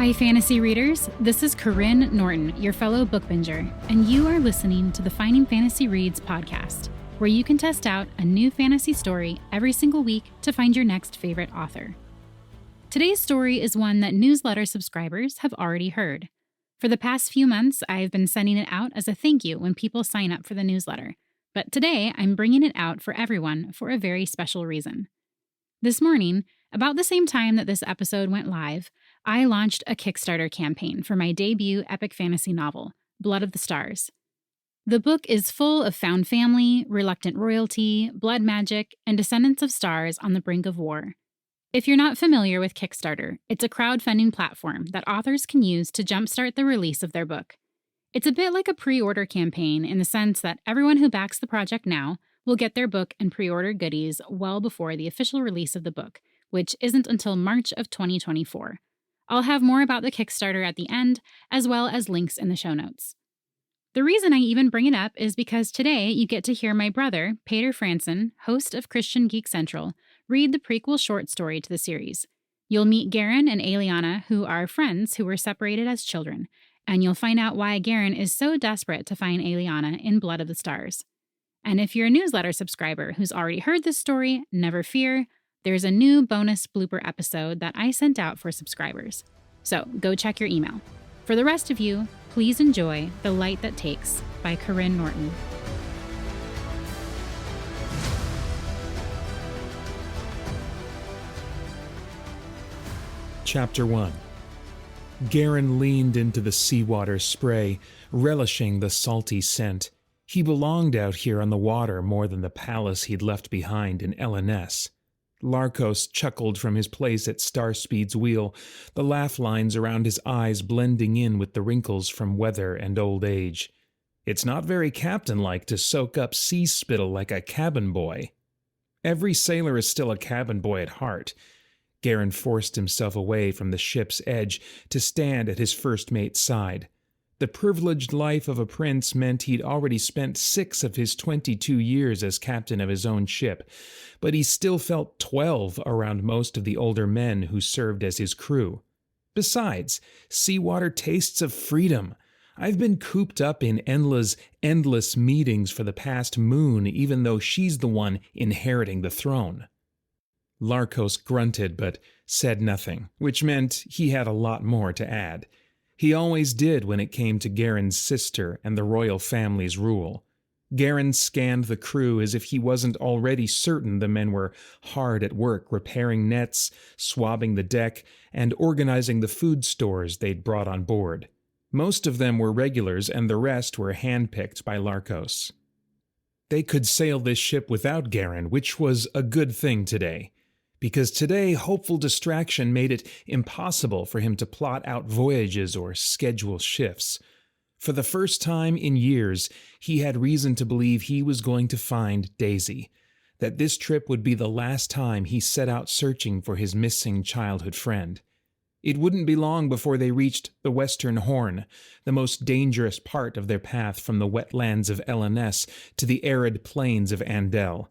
Hi, fantasy readers. This is Karyne Norton, your fellow book binger, and you are listening to the Finding Fantasy Reads podcast, where you can test out a new fantasy story every single week to find your next favorite author. Today's story is one that newsletter subscribers have already heard. For the past few months, I've been sending it out as a thank you when people sign up for the newsletter, but today I'm bringing it out for everyone for a very special reason. This morning, about the same time that this episode went live, I launched a Kickstarter campaign for my debut epic fantasy novel, Blood of the Stars. The book is full of found family, reluctant royalty, blood magic, and descendants of stars on the brink of war. If you're not familiar with Kickstarter, it's a crowdfunding platform that authors can use to jumpstart the release of their book. It's a bit like a pre-order campaign in the sense that everyone who backs the project now will get their book and pre-order goodies well before the official release of the book, which isn't until March of 2024. I'll have more about the Kickstarter at the end, as well as links in the show notes. The reason I even bring it up is because today you get to hear my brother, Paeter Frandsen, host of Christian Geek Central, read the prequel short story to the series. You'll meet Karyne and Eliana, who are friends who were separated as children, and you'll find out why Karyne is so desperate to find Eliana in Blood of the Stars. And if you're a newsletter subscriber who's already heard this story, never fear, there's a new bonus blooper episode that I sent out for subscribers. So go check your email. For the rest of you, please enjoy The Light That Takes by Karyne Norton. Chapter 1. Karyne leaned into the seawater spray, relishing the salty scent. He belonged out here on the water more than the palace he'd left behind in L&S. Larkos chuckled from his place at Starspeed's wheel, the laugh lines around his eyes blending in with the wrinkles from weather and old age. It's not very captain-like to soak up sea spittle like a cabin boy. Every sailor is still a cabin boy at heart. Karyne forced himself away from the ship's edge to stand at his first mate's side. The privileged life of a prince meant he'd already spent 6 of his 22 years as captain of his own ship, but he still felt 12 around most of the older men who served as his crew. Besides, seawater tastes of freedom. I've been cooped up in Enla's endless meetings for the past moon, even though she's the one inheriting the throne. Larkos grunted but said nothing, which meant he had a lot more to add. He always did when it came to Karyne's sister and the royal family's rule. Karyne scanned the crew as if he wasn't already certain the men were hard at work repairing nets, swabbing the deck, and organizing the food stores they'd brought on board. Most of them were regulars and the rest were handpicked by Larkos. They could sail this ship without Karyne, which was a good thing today. Because today, hopeful distraction made it impossible for him to plot out voyages or schedule shifts. For the first time in years, he had reason to believe he was going to find Daisy, that this trip would be the last time he set out searching for his missing childhood friend. It wouldn't be long before they reached the Western Horn, the most dangerous part of their path from the wetlands of L&S to the arid plains of Andel.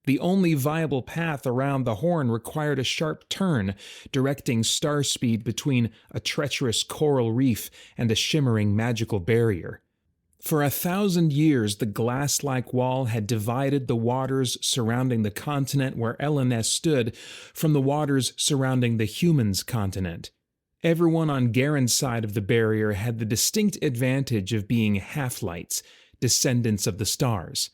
The only viable path around the Horn required a sharp turn, directing Starspeed between a treacherous coral reef and a shimmering magical barrier. For 1,000 years, the glass-like wall had divided the waters surrounding the continent where L&S stood from the waters surrounding the humans' continent. Everyone on Karyne's side of the barrier had the distinct advantage of being half-lights, descendants of the stars.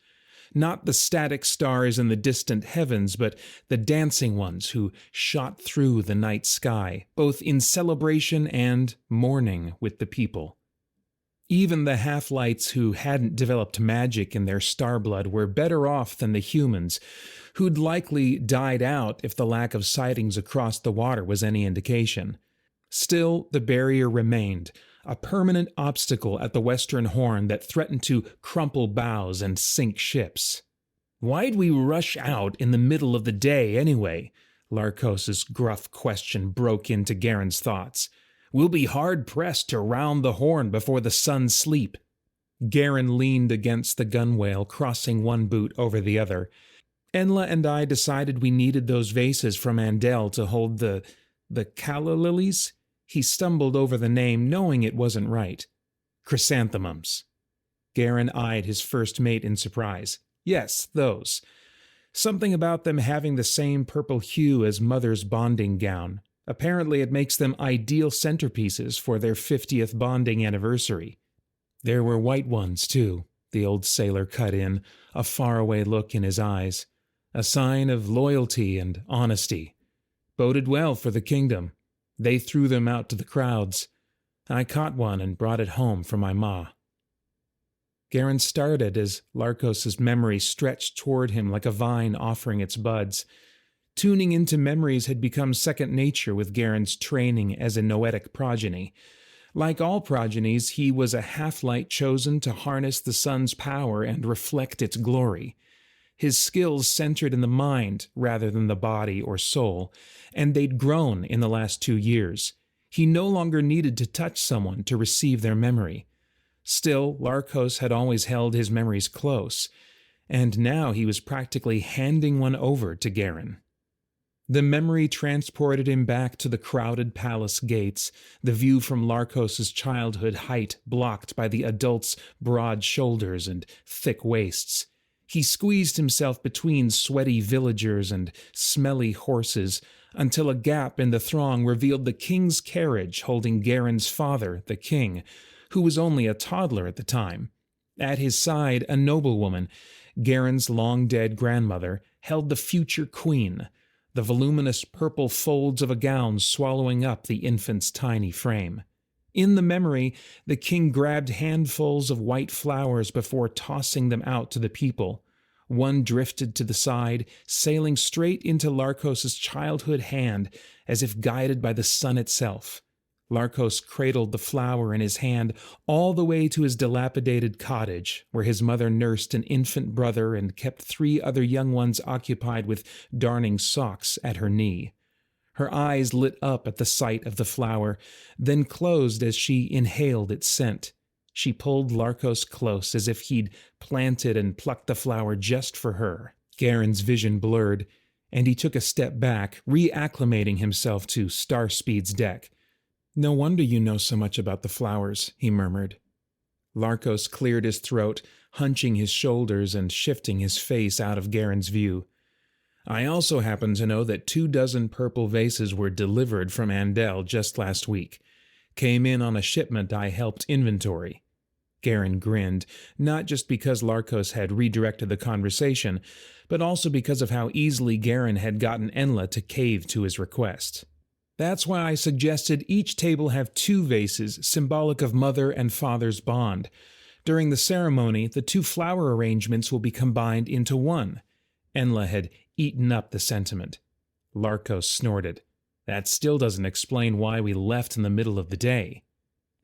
Not the static stars in the distant heavens, but the dancing ones who shot through the night sky, both in celebration and mourning with the people. Even the half-lights who hadn't developed magic in their star blood were better off than the humans, who'd likely died out if the lack of sightings across the water was any indication. Still, the barrier remained, a permanent obstacle at the Western Horn that threatened to crumple bows and sink ships. "Why'd we rush out in the middle of the day anyway?" Larkos's gruff question broke into Karyne's thoughts. "We'll be hard-pressed to round the Horn before the sun's sleep." Karyne leaned against the gunwale, crossing one boot over the other. "Enla and I decided we needed those vases from Andel to hold the calla lilies." He stumbled over the name, knowing it wasn't right. Chrysanthemums. Garen eyed his first mate in surprise. Yes, those. Something about them having the same purple hue as Mother's bonding gown. Apparently it makes them ideal centerpieces for their 50th bonding anniversary. There were white ones, too, the old sailor cut in, a faraway look in his eyes. A sign of loyalty and honesty. Boded well for the kingdom. They threw them out to the crowds. I caught one and brought it home for my ma. Garen started as Larkos's memory stretched toward him like a vine offering its buds. Tuning into memories had become second nature with Garen's training as a noetic progeny. Like all progenies, he was a half-light chosen to harness the sun's power and reflect its glory. His skills centered in the mind rather than the body or soul, and they'd grown in the last 2 years. He no longer needed to touch someone to receive their memory. Still, Larkos had always held his memories close, and now he was practically handing one over to Garen. The memory transported him back to the crowded palace gates, the view from Larkos's childhood height blocked by the adults' broad shoulders and thick waists. He squeezed himself between sweaty villagers and smelly horses until a gap in the throng revealed the king's carriage holding Garen's father, the king, who was only a toddler at the time. At his side, a noblewoman, Garen's long-dead grandmother, held the future queen, the voluminous purple folds of a gown swallowing up the infant's tiny frame. In the memory, the king grabbed handfuls of white flowers before tossing them out to the people. One drifted to the side, sailing straight into Larkos's childhood hand as if guided by the sun itself. Larkos cradled the flower in his hand all the way to his dilapidated cottage, where his mother nursed an infant brother and kept 3 other young ones occupied with darning socks at her knee. Her eyes lit up at the sight of the flower, then closed as she inhaled its scent. She pulled Larkos close as if he'd planted and plucked the flower just for her. Garen's vision blurred, and he took a step back, reacclimating himself to Starspeed's deck. "No wonder you know so much about the flowers," he murmured. Larkos cleared his throat, hunching his shoulders and shifting his face out of Garen's view. "I also happen to know that 24 purple vases were delivered from Andel just last week. Came in on a shipment I helped inventory." Garen grinned, not just because Larkos had redirected the conversation, but also because of how easily Garen had gotten Enla to cave to his request. "That's why I suggested each table have 2 vases, symbolic of mother and father's bond. During the ceremony, the 2 flower arrangements will be combined into one." Enla had eaten up the sentiment. Larkos snorted. "That still doesn't explain why we left in the middle of the day."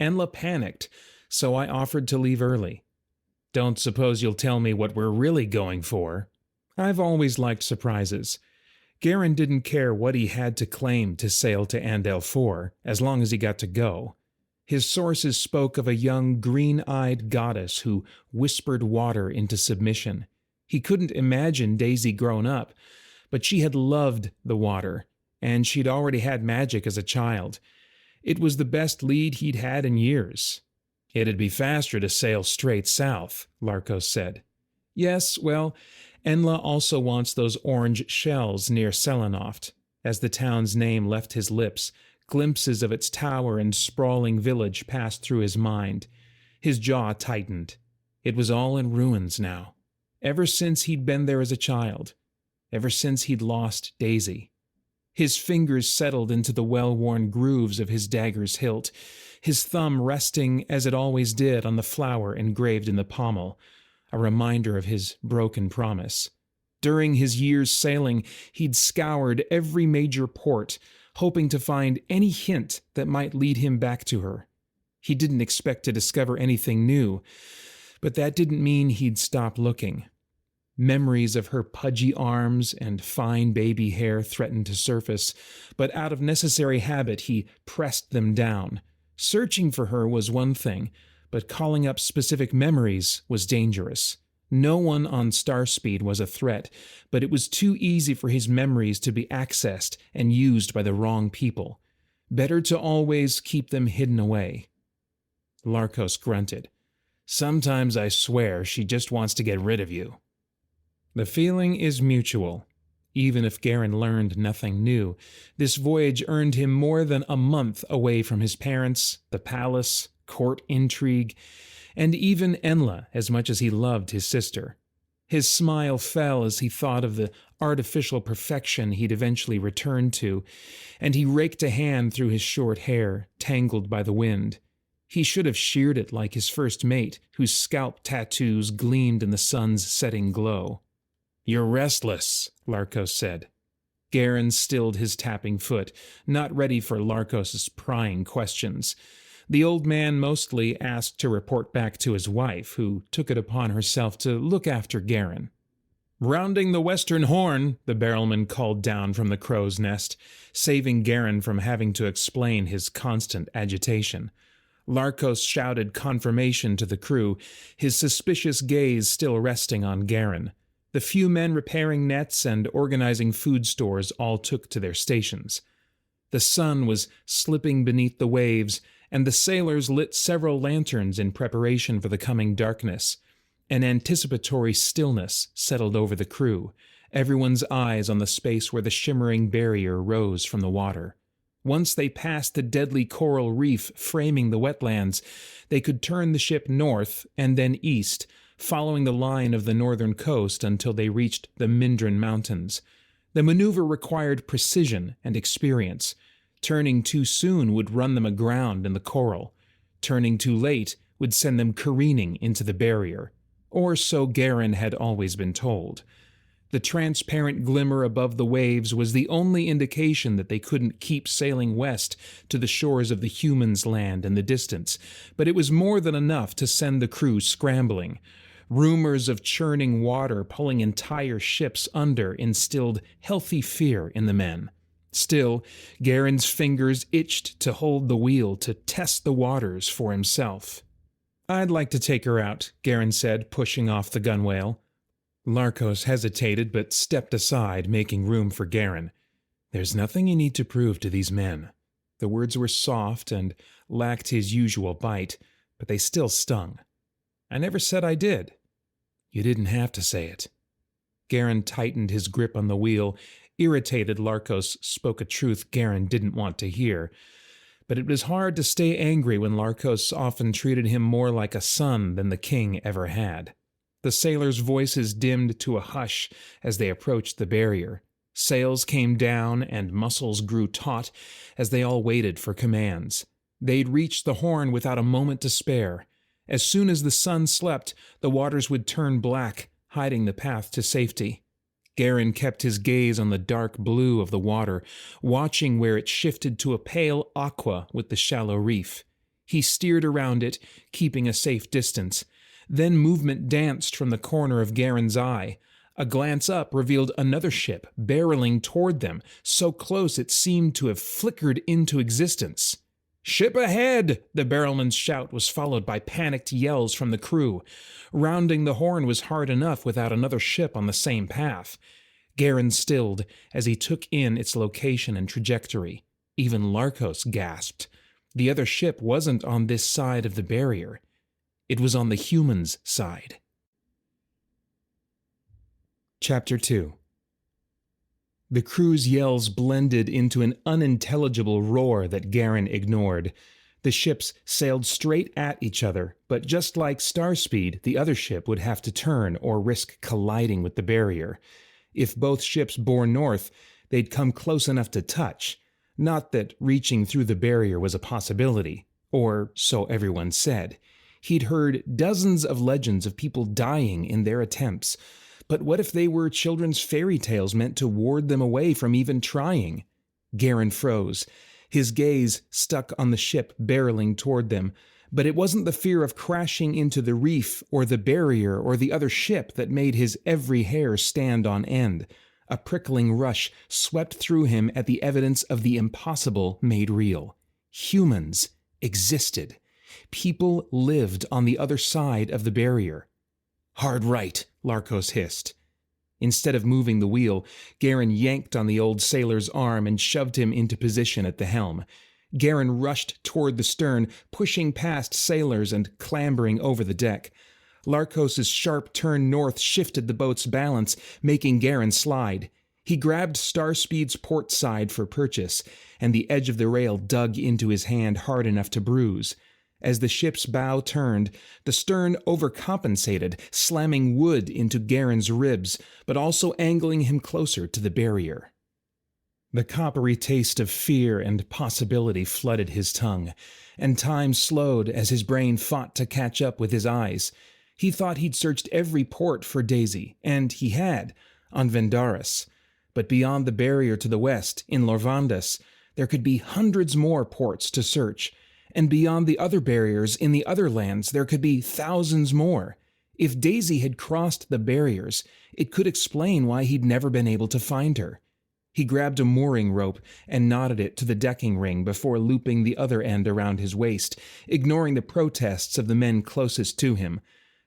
Enla panicked, so I offered to leave early. "Don't suppose you'll tell me what we're really going for?" I've always liked surprises. Garen didn't care what he had to claim to sail to Andel for, as long as he got to go. His sources spoke of a young green-eyed goddess who whispered water into submission. He couldn't imagine Daisy grown up, but she had loved the water, and she'd already had magic as a child. It was the best lead he'd had in years. "It'd be faster to sail straight south," Larkos said. "Yes, well, Enla also wants those orange shells near Selenoft." As the town's name left his lips, glimpses of its tower and sprawling village passed through his mind. His jaw tightened. It was all in ruins now. Ever since he'd been there as a child. Ever since he'd lost Daisy. His fingers settled into the well-worn grooves of his dagger's hilt, his thumb resting as it always did on the flower engraved in the pommel, a reminder of his broken promise. During his years sailing, he'd scoured every major port, hoping to find any hint that might lead him back to her. He didn't expect to discover anything new, but that didn't mean he'd stop looking. Memories of her pudgy arms and fine baby hair threatened to surface, but out of necessary habit he pressed them down. Searching for her was one thing, but calling up specific memories was dangerous. No one on Starspeed was a threat, but it was too easy for his memories to be accessed and used by the wrong people. Better to always keep them hidden away. Larkos grunted. Sometimes I swear she just wants to get rid of you. The feeling is mutual. Even if Karyne learned nothing new, this voyage earned him more than a month away from his parents, the palace, court intrigue, and even Enla, as much as he loved his sister. His smile fell as he thought of the artificial perfection he'd eventually return to, and he raked a hand through his short hair, tangled by the wind. He should have sheared it like his first mate, whose scalp tattoos gleamed in the sun's setting glow. "You're restless," Larkos said. Karyne stilled his tapping foot, not ready for Larkos's prying questions. The old man mostly asked to report back to his wife, who took it upon herself to look after Karyne. "Rounding the western horn," the barrelman called down from the crow's nest, saving Karyne from having to explain his constant agitation. Larkos shouted confirmation to the crew, his suspicious gaze still resting on Karyne. The few men repairing nets and organizing food stores all took to their stations. The sun was slipping beneath the waves, and the sailors lit several lanterns in preparation for the coming darkness. An anticipatory stillness settled over the crew, everyone's eyes on the space where the shimmering barrier rose from the water. Once they passed the deadly coral reef framing the wetlands, they could turn the ship north and then east, following the line of the northern coast until they reached the Mindran Mountains. The maneuver required precision and experience. Turning too soon would run them aground in the coral. Turning too late would send them careening into the barrier. Or so Karyne had always been told. The transparent glimmer above the waves was the only indication that they couldn't keep sailing west to the shores of the humans' land in the distance, but it was more than enough to send the crew scrambling. Rumors of churning water pulling entire ships under instilled healthy fear in the men. Still, Karyne's fingers itched to hold the wheel to test the waters for himself. "I'd like to take her out," Karyne said, pushing off the gunwale. Larkos hesitated but stepped aside, making room for Karyne. "There's nothing you need to prove to these men." The words were soft and lacked his usual bite, but they still stung. "I never said I did." "You didn't have to say it." Karyne tightened his grip on the wheel. Irritated, Larkos spoke a truth Karyne didn't want to hear. But it was hard to stay angry when Larkos often treated him more like a son than the king ever had. The sailors' voices dimmed to a hush as they approached the barrier. Sails came down and muscles grew taut as they all waited for commands. They'd reached the horn without a moment to spare. As soon as the sun slept, the waters would turn black, hiding the path to safety. Karyne kept his gaze on the dark blue of the water, watching where it shifted to a pale aqua with the shallow reef. He steered around it, keeping a safe distance. Then movement danced from the corner of Karyne's eye. A glance up revealed another ship barreling toward them, so close it seemed to have flickered into existence. "Ship ahead!" The barrelman's shout was followed by panicked yells from the crew. Rounding the horn was hard enough without another ship on the same path. Karyne stilled as he took in its location and trajectory. Even Larkos gasped. The other ship wasn't on this side of the barrier. It was on the humans' side. Chapter 2. The crew's yells blended into an unintelligible roar that Karyne ignored. The ships sailed straight at each other, but just like Starspeed, the other ship would have to turn or risk colliding with the barrier. If both ships bore north, they'd come close enough to touch. Not that reaching through the barrier was a possibility, or so everyone said. He'd heard dozens of legends of people dying in their attempts. But what if they were children's fairy tales meant to ward them away from even trying? Karyne froze. His gaze stuck on the ship barreling toward them, but it wasn't the fear of crashing into the reef or the barrier or the other ship that made his every hair stand on end. A prickling rush swept through him at the evidence of the impossible made real. Humans existed. People lived on the other side of the barrier. "Hard right," Larkos hissed. Instead of moving the wheel, Karyne yanked on the old sailor's arm and shoved him into position at the helm. Karyne rushed toward the stern, pushing past sailors and clambering over the deck. Larkos' sharp turn north shifted the boat's balance, making Karyne slide. He grabbed Starspeed's port side for purchase, and the edge of the rail dug into his hand hard enough to bruise. As the ship's bow turned, the stern overcompensated, slamming wood into Karyne's ribs, but also angling him closer to the barrier. The coppery taste of fear and possibility flooded his tongue, and time slowed as his brain fought to catch up with his eyes. He thought he'd searched every port for Daisy, and he had, on Vendaris. But beyond the barrier to the west, in Lorvandas, there could be hundreds more ports to search, and beyond the other barriers in the other lands there could be thousands more. If Daisy had crossed the barriers, it could explain why he'd never been able to find her. He grabbed a mooring rope and knotted it to the decking ring before looping the other end around his waist, ignoring the protests of the men closest to him.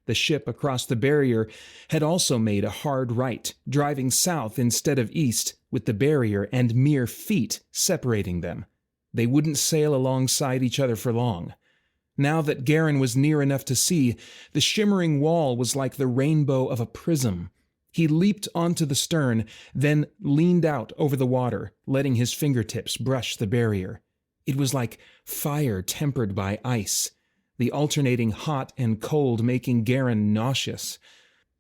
The ship across the barrier had also made a hard right, driving south instead of east, with the barrier and mere feet separating them. They wouldn't sail alongside each other for long. Now that Karyne was near enough to see, the shimmering wall was like the rainbow of a prism. He leaped onto the stern, then leaned out over the water, letting his fingertips brush the barrier. It was like fire tempered by ice, the alternating hot and cold making Karyne nauseous.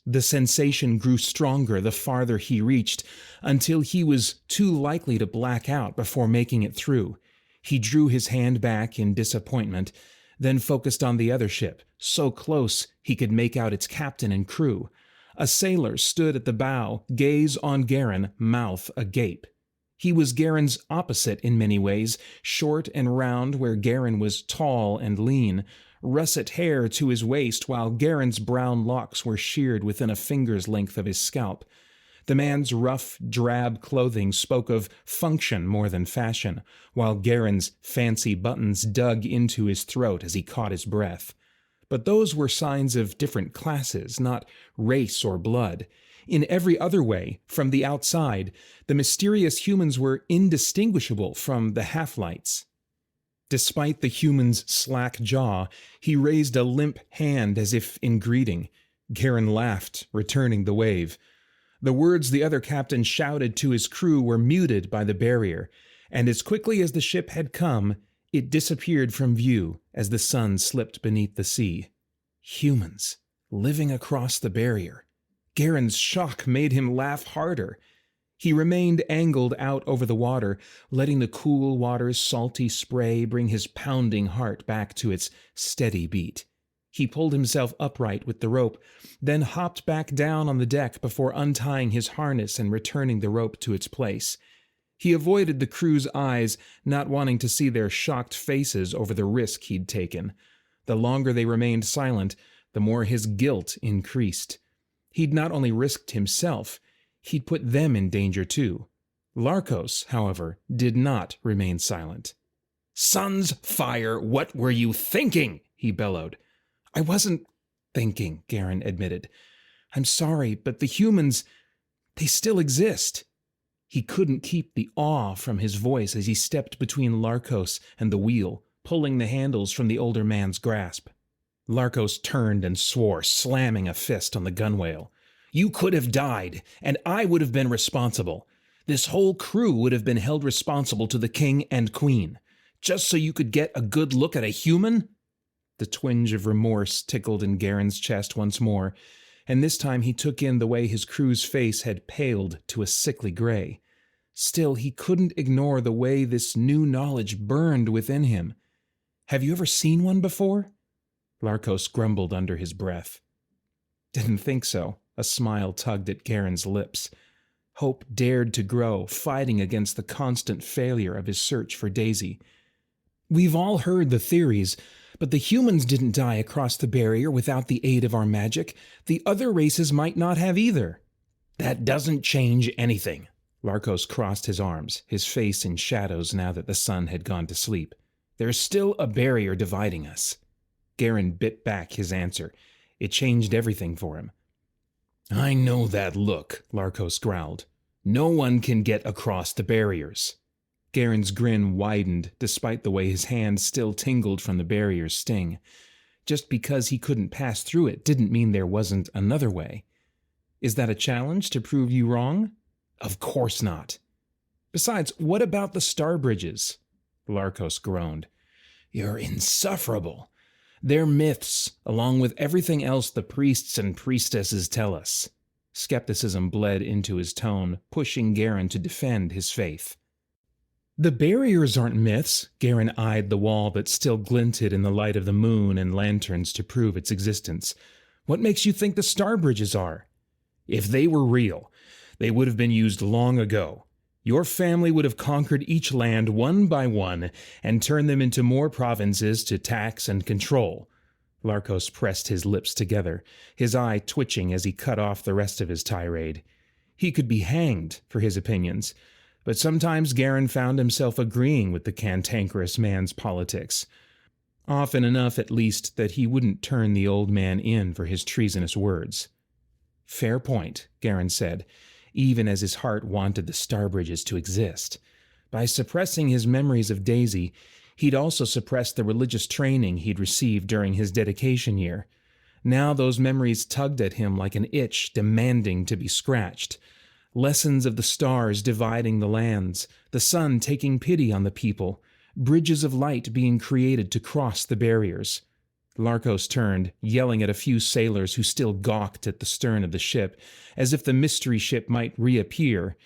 The sensation grew stronger the farther he reached, until he was too likely to black out before making it through. He drew his hand back in disappointment, then focused on the other ship, so close he could make out its captain and crew. A sailor stood at the bow, gaze on Karyne, mouth agape. He was Karyne's opposite in many ways, short and round where Karyne was tall and lean, russet hair to his waist while Karyne's brown locks were sheared within a finger's length of his scalp. The man's rough, drab clothing spoke of function more than fashion, while Karyne's fancy buttons dug into his throat as he caught his breath. But those were signs of different classes, not race or blood. In every other way, from the outside, the mysterious humans were indistinguishable from the half-lights. Despite the human's slack jaw, he raised a limp hand as if in greeting. Karyne laughed, returning the wave. The words the other captain shouted to his crew were muted by the barrier, and as quickly as the ship had come, it disappeared from view as the sun slipped beneath the sea. Humans, living across the barrier. Karyne's shock made him laugh harder. He remained angled out over the water, letting the cool water's salty spray bring his pounding heart back to its steady beat. He pulled himself upright with the rope, then hopped back down on the deck before untying his harness and returning the rope to its place. He avoided the crew's eyes, not wanting to see their shocked faces over the risk he'd taken. The longer they remained silent, the more his guilt increased. He'd not only risked himself, he'd put them in danger too. Larkos, however, did not remain silent. "Sons, fire, what were you thinking?" he bellowed. "I wasn't thinking," Karyne admitted. "I'm sorry, but the humans, they still exist." He couldn't keep the awe from his voice as he stepped between Larkos and the wheel, pulling the handles from the older man's grasp. Larkos turned and swore, slamming a fist on the gunwale. "You could have died, and I would have been responsible. This whole crew would have been held responsible to the king and queen, just so you could get a good look at a human?" The twinge of remorse tickled in Karyne's chest once more, and this time he took in the way his crew's face had paled to a sickly gray. Still, he couldn't ignore the way this new knowledge burned within him. "Have you ever seen one before?" Larkos grumbled under his breath. "Didn't think so." A smile tugged at Karyne's lips. Hope dared to grow, fighting against the constant failure of his search for Daisy. "We've all heard the theories, but the humans didn't die across the barrier without the aid of our magic. The other races might not have either." "That doesn't change anything." Larkos crossed his arms, his face in shadows now that the sun had gone to sleep. "There's still a barrier dividing us." Karyne bit back his answer. It changed everything for him. "I know that look," Larkos growled. "No one can get across the barriers." Garen's grin widened despite the way his hand still tingled from the barrier's sting. Just because he couldn't pass through it didn't mean there wasn't another way. Is that a challenge to prove you wrong? Of course not. Besides, what about the star bridges? Larkos groaned. You're insufferable. They're myths, along with everything else the priests and priestesses tell us. Skepticism bled into his tone, pushing Garen to defend his faith. The barriers aren't myths. Garen eyed the wall that still glinted in the light of the moon and lanterns to prove its existence. What makes you think the star bridges are? If they were real, they would have been used long ago. Your family would have conquered each land one by one and turned them into more provinces to tax and control. Larkos pressed his lips together, his eye twitching as he cut off the rest of his tirade. He could be hanged for his opinions, but sometimes Garen found himself agreeing with the cantankerous man's politics. Often enough, at least, that he wouldn't turn the old man in for his treasonous words. Fair point, Garen said, even as his heart wanted the star bridges to exist. By suppressing his memories of Daisy, he'd also suppressed the religious training he'd received during his dedication year. Now those memories tugged at him like an itch demanding to be scratched. Lessons of the stars dividing the lands, the sun taking pity on the people, bridges of light being created to cross the barriers. Larkos turned, yelling at a few sailors who still gawked at the stern of the ship, as if the mystery ship might reappear.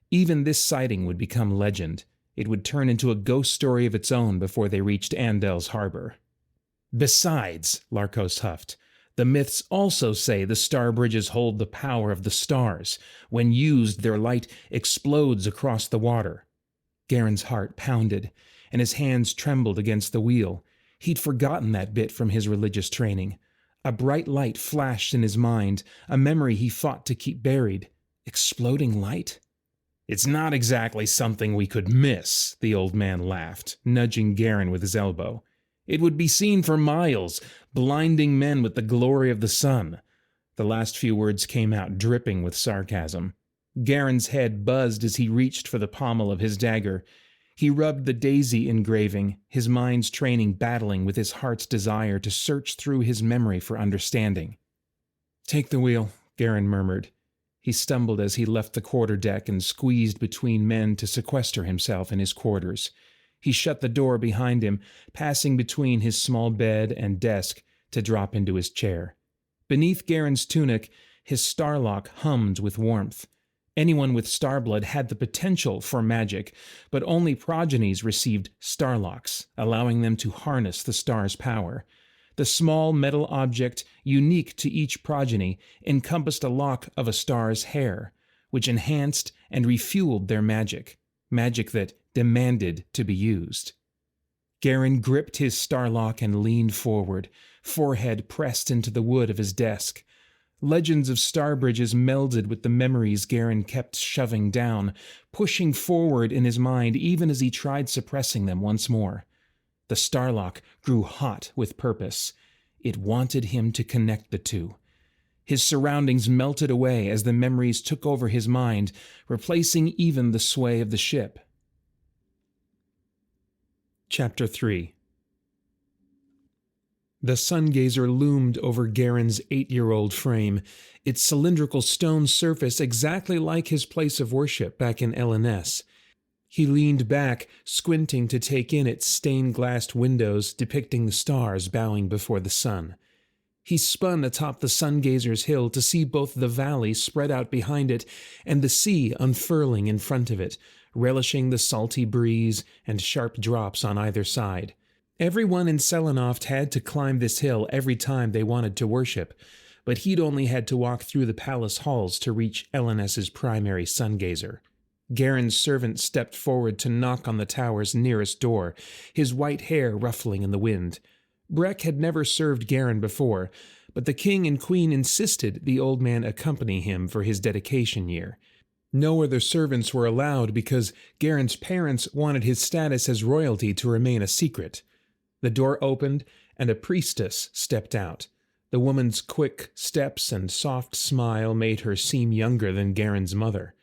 Even this sighting would become legend. It would turn into a ghost story of its own before they reached Andel's harbor. Besides, Larkos huffed, the myths also say the star bridges hold the power of the stars. When used, their light explodes across the water. Garen's heart pounded, and his hands trembled against the wheel. He'd forgotten that bit from his religious training. A bright light flashed in his mind, a memory he fought to keep buried. Exploding light? It's not exactly something we could miss, the old man laughed, nudging Garen with his elbow. It would be seen for miles, blinding men with the glory of the sun. The last few words came out dripping with sarcasm. Garen's head buzzed as he reached for the pommel of his dagger. He rubbed the daisy engraving, his mind's training battling with his heart's desire to search through his memory for understanding. Take the wheel, Garen murmured. He stumbled as he left the quarterdeck and squeezed between men to sequester himself in his quarters. He shut the door behind him, passing between his small bed and desk to drop into his chair. Beneath Garen's tunic, his starlock hummed with warmth. Anyone with starblood had the potential for magic, but only progenies received starlocks, allowing them to harness the star's power. The small metal object, unique to each progeny, encompassed a lock of a star's hair, which enhanced and refueled their magic that demanded to be used. Garen gripped his starlock and leaned forward, forehead pressed into the wood of his desk. Legends of star bridges melded with the memories Garen kept shoving down, pushing forward in his mind even as he tried suppressing them once more. The starlock grew hot with purpose. It wanted him to connect the two. His surroundings melted away as the memories took over his mind, replacing even the sway of the ship. Chapter 3. The sun-gazer loomed over Garen's 8-year-old frame, its cylindrical stone surface exactly like his place of worship back in LNS. He leaned back, squinting to take in its stained-glassed windows depicting the stars bowing before the sun. He spun atop the sun-gazer's hill to see both the valley spread out behind it and the sea unfurling in front of it, relishing the salty breeze and sharp drops on either side. Everyone in Selenoft had to climb this hill every time they wanted to worship, but he'd only had to walk through the palace halls to reach LNS's primary sun-gazer. Garen's servant stepped forward to knock on the tower's nearest door, his white hair ruffling in the wind. Breck had never served Garen before, but the king and queen insisted the old man accompany him for his dedication year. No other servants were allowed because Garen's parents wanted his status as royalty to remain a secret. The door opened, and a priestess stepped out. The woman's quick steps and soft smile made her seem younger than Garen's mother.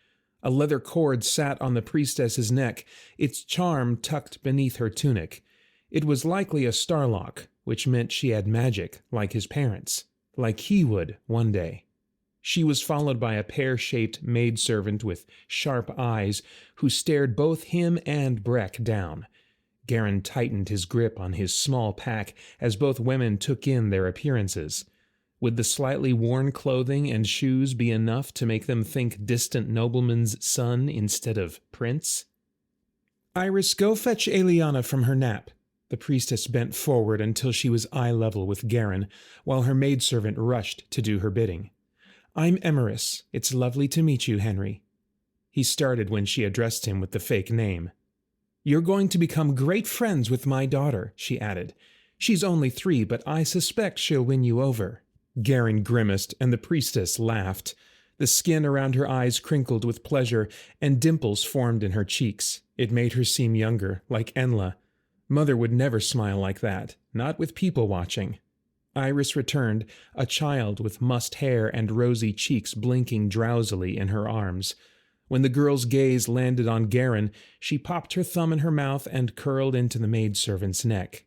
A leather cord sat on the priestess's neck, its charm tucked beneath her tunic. It was likely a starlock, which meant she had magic, like his parents, like he would one day. She was followed by a pear-shaped maidservant with sharp eyes who stared both him and Breck down. Karyne tightened his grip on his small pack as both women took in their appearances. Would the slightly worn clothing and shoes be enough to make them think distant nobleman's son instead of prince? "Iris, go fetch Eliana from her nap." The priestess bent forward until she was eye-level with Karyne, while her maidservant rushed to do her bidding. "I'm Emerus. It's lovely to meet you, Henry." He started when she addressed him with the fake name. "You're going to become great friends with my daughter," she added. "She's only 3, but I suspect she'll win you over." Karyne grimaced, and the priestess laughed. The skin around her eyes crinkled with pleasure, and dimples formed in her cheeks. It made her seem younger, like Enla. Mother would never smile like that, not with people watching. Iris returned, a child with mussed hair and rosy cheeks blinking drowsily in her arms. When the girl's gaze landed on Karyne, she popped her thumb in her mouth and curled into the maidservant's neck.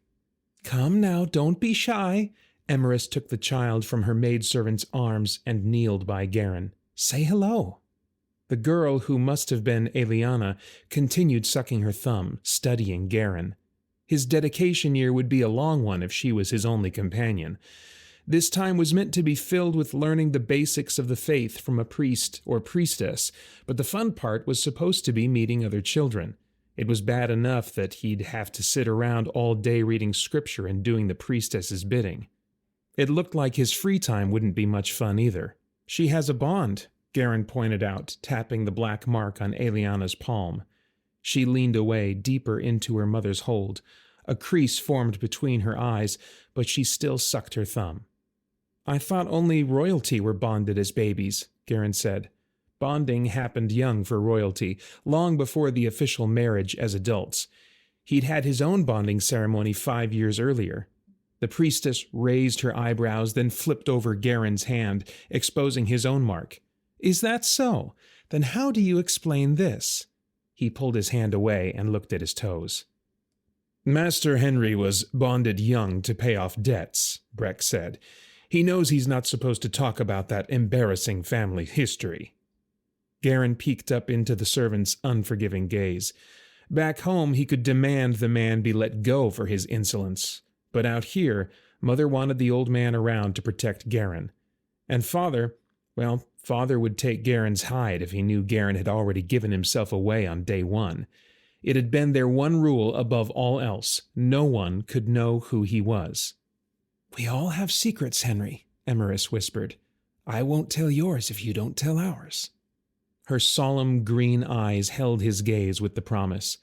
"Come now, don't be shy." Emerus took the child from her maidservant's arms and kneeled by Karyne. "Say hello." The girl, who must have been Eliana, continued sucking her thumb, studying Karyne. His dedication year would be a long one if she was his only companion. This time was meant to be filled with learning the basics of the faith from a priest or priestess, but the fun part was supposed to be meeting other children. It was bad enough that he'd have to sit around all day reading scripture and doing the priestess's bidding. It looked like his free time wouldn't be much fun either. "She has a bond," Karyne pointed out, tapping the black mark on Eliana's palm. She leaned away, deeper into her mother's hold. A crease formed between her eyes, but she still sucked her thumb. "I thought only royalty were bonded as babies," Karyne said. Bonding happened young for royalty, long before the official marriage as adults. He'd had his own bonding ceremony 5 years earlier. The priestess raised her eyebrows, then flipped over Karyne's hand, exposing his own mark. "Is that so? Then how do you explain this?" He pulled his hand away and looked at his toes. "Master Henry was bonded young to pay off debts," Breck said. "He knows he's not supposed to talk about that embarrassing family history." Karyne peeked up into the servant's unforgiving gaze. Back home, he could demand the man be let go for his insolence. But out here, Mother wanted the old man around to protect Karyne. And Father would take Karyne's hide if he knew Karyne had already given himself away on day 1. It had been their one rule above all else. No one could know who he was. "We all have secrets, Henry," Emerus whispered. "I won't tell yours if you don't tell ours." Her solemn green eyes held his gaze with the promise.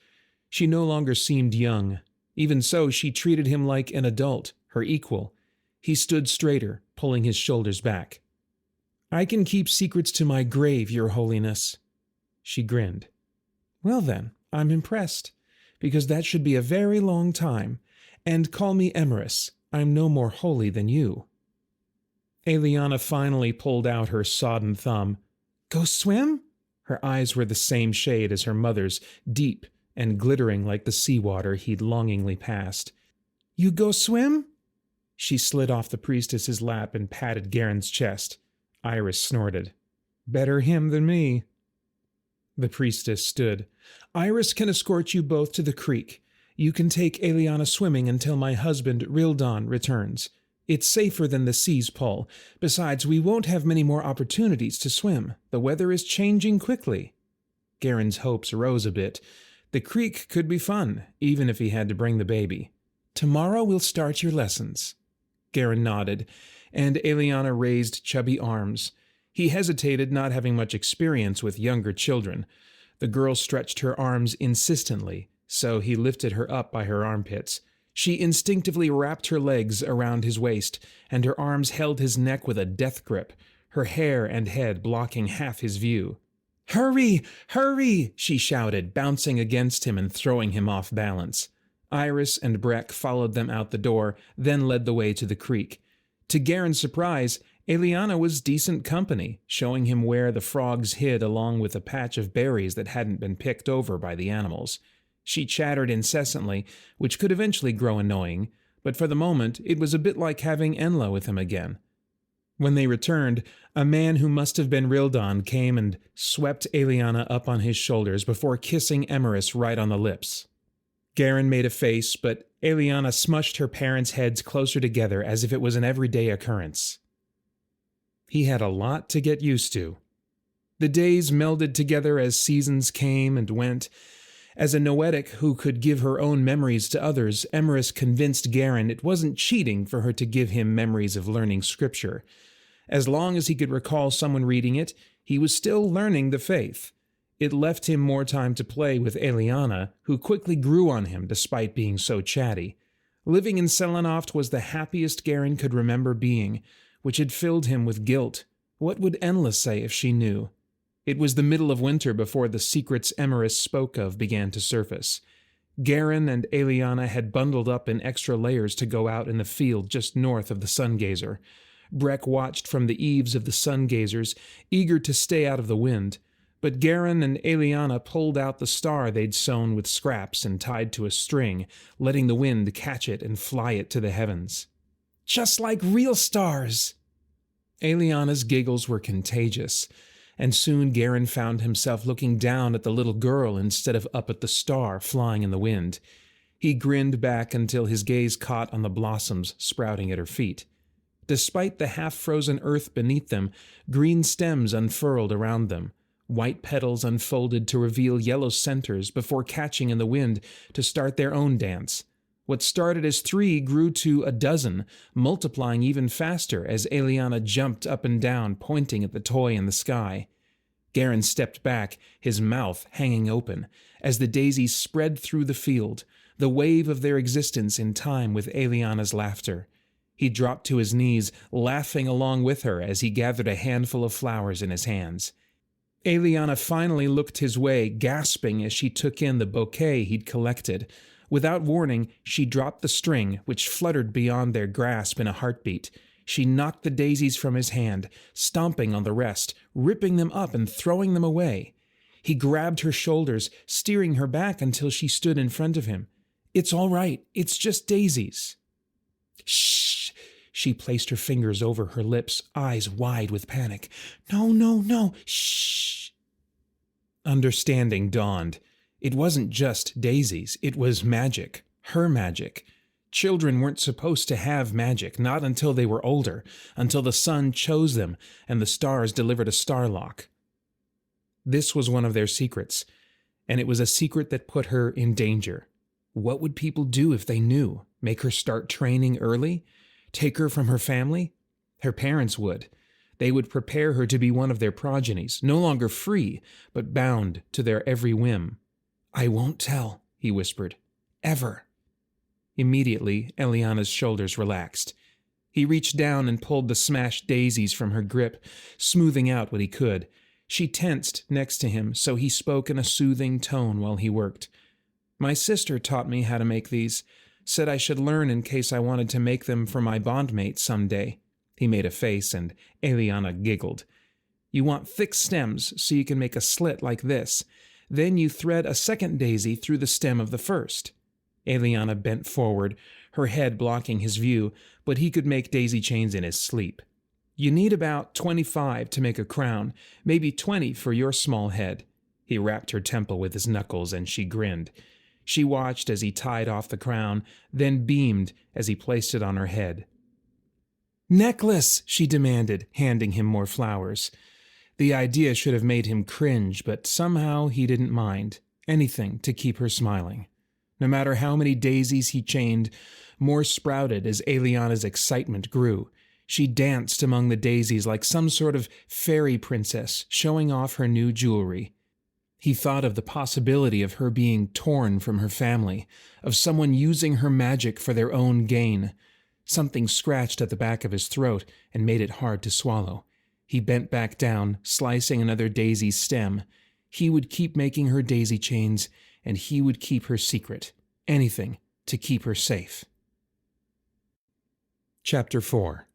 She no longer seemed young. Even so, she treated him like an adult, her equal. He stood straighter, pulling his shoulders back. "I can keep secrets to my grave, Your Holiness." She grinned. "Well then, I'm impressed, because that should be a very long time. And call me Emerus. I'm no more holy than you." Eliana finally pulled out her sodden thumb. "Go swim?" Her eyes were the same shade as her mother's, deep and glittering like the seawater he'd longingly passed. "You go swim?" She slid off the priestess's lap and patted Karyne's chest. Iris snorted. "Better him than me." The priestess stood. "Iris can escort you both to the creek. You can take Eliana swimming until my husband, Rildon, returns. It's safer than the sea's pull. Besides, we won't have many more opportunities to swim. The weather is changing quickly." Karyne's hopes rose a bit. The creek could be fun, even if he had to bring the baby. "Tomorrow we'll start your lessons." Karyne nodded, and Eliana raised chubby arms. He hesitated, not having much experience with younger children. The girl stretched her arms insistently, so he lifted her up by her armpits. She instinctively wrapped her legs around his waist, and her arms held his neck with a death grip, her hair and head blocking half his view. "Hurry! Hurry!" she shouted, bouncing against him and throwing him off balance. Iris and Breck followed them out the door, then led the way to the creek. To Karyne's surprise, Eliana was decent company, showing him where the frogs hid along with a patch of berries that hadn't been picked over by the animals. She chattered incessantly, which could eventually grow annoying, but for the moment it was a bit like having Enla with him again. When they returned, a man who must have been Rildon came and swept Eliana up on his shoulders before kissing Emerus right on the lips. Garen made a face, but Eliana smushed her parents' heads closer together as if it was an everyday occurrence. He had a lot to get used to. The days melded together as seasons came and went. As a noetic who could give her own memories to others, Emerus convinced Garen it wasn't cheating for her to give him memories of learning scripture. As long as he could recall someone reading it, he was still learning the faith. It left him more time to play with Eliana, who quickly grew on him despite being so chatty. Living in Selenoft was the happiest Garen could remember being, which had filled him with guilt. What would Enla say if she knew? It was the middle of winter before the secrets Emerus spoke of began to surface. Garen and Eliana had bundled up in extra layers to go out in the field just north of the Sungazer. Breck watched from the eaves of the Sungazers, eager to stay out of the wind, but Garen and Eliana pulled out the star they'd sewn with scraps and tied to a string, letting the wind catch it and fly it to the heavens. "Just like real stars!" Eliana's giggles were contagious, and soon Garen found himself looking down at the little girl instead of up at the star flying in the wind. He grinned back until his gaze caught on the blossoms sprouting at her feet. Despite the half-frozen earth beneath them, green stems unfurled around them. White petals unfolded to reveal yellow centers before catching in the wind to start their own dance. What started as 3 grew to a dozen, multiplying even faster as Eliana jumped up and down, pointing at the toy in the sky. Garen stepped back, his mouth hanging open, as the daisies spread through the field, the wave of their existence in time with Eliana's laughter. He dropped to his knees, laughing along with her as he gathered a handful of flowers in his hands. Eliana finally looked his way, gasping as she took in the bouquet he'd collected. Without warning, she dropped the string, which fluttered beyond their grasp in a heartbeat. She knocked the daisies from his hand, stomping on the rest, ripping them up and throwing them away. He grabbed her shoulders, steering her back until she stood in front of him. "It's all right. It's just daisies." "Shh!" She placed her fingers over her lips, eyes wide with panic. "No, no, no! Shh!" Understanding dawned. It wasn't just daisies, it was magic. Her magic. Children weren't supposed to have magic, not until they were older, until the sun chose them and the stars delivered a starlock. This was one of their secrets, and it was a secret that put her in danger. What would people do if they knew? Make her start training early? Take her from her family? Her parents would. They would prepare her to be one of their progenies, no longer free, but bound to their every whim. "I won't tell," he whispered. "Ever." Immediately, Eliana's shoulders relaxed. He reached down and pulled the smashed daisies from her grip, smoothing out what he could. She tensed next to him, so he spoke in a soothing tone while he worked. "My sister taught me how to make these. Said I should learn in case I wanted to make them for my bondmate someday." He made a face, and Eliana giggled. "You want thick stems so you can make a slit like this. Then you thread a second daisy through the stem of the first." Eliana bent forward, her head blocking his view, but he could make daisy chains in his sleep. "You need about 25 to make a crown, maybe 20 for your small head." He rapped her temple with his knuckles, and she grinned. She watched as he tied off the crown, then beamed as he placed it on her head. "Necklace!" she demanded, handing him more flowers. The idea should have made him cringe, but somehow he didn't mind. Anything to keep her smiling. No matter how many daisies he chained, more sprouted as Eliana's excitement grew. She danced among the daisies like some sort of fairy princess, showing off her new jewelry. He thought of the possibility of her being torn from her family, of someone using her magic for their own gain. Something scratched at the back of his throat and made it hard to swallow. He bent back down, slicing another daisy's stem. He would keep making her daisy chains, and he would keep her secret. Anything to keep her safe. Chapter 4.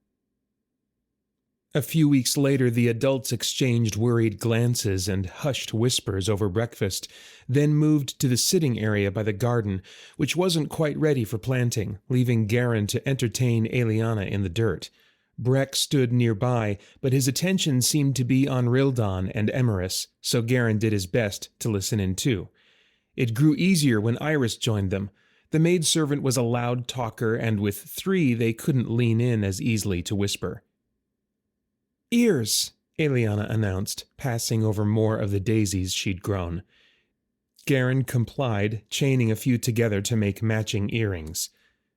A few weeks later, the adults exchanged worried glances and hushed whispers over breakfast, then moved to the sitting area by the garden, which wasn't quite ready for planting, leaving Garen to entertain Eliana in the dirt. Breck stood nearby, but his attention seemed to be on Rildon and Emerus, so Garen did his best to listen in too. It grew easier when Iris joined them. The maidservant was a loud talker, and with 3 they couldn't lean in as easily to whisper. "Ears," Eliana announced, passing over more of the daisies she'd grown. Garen complied, chaining a few together to make matching earrings.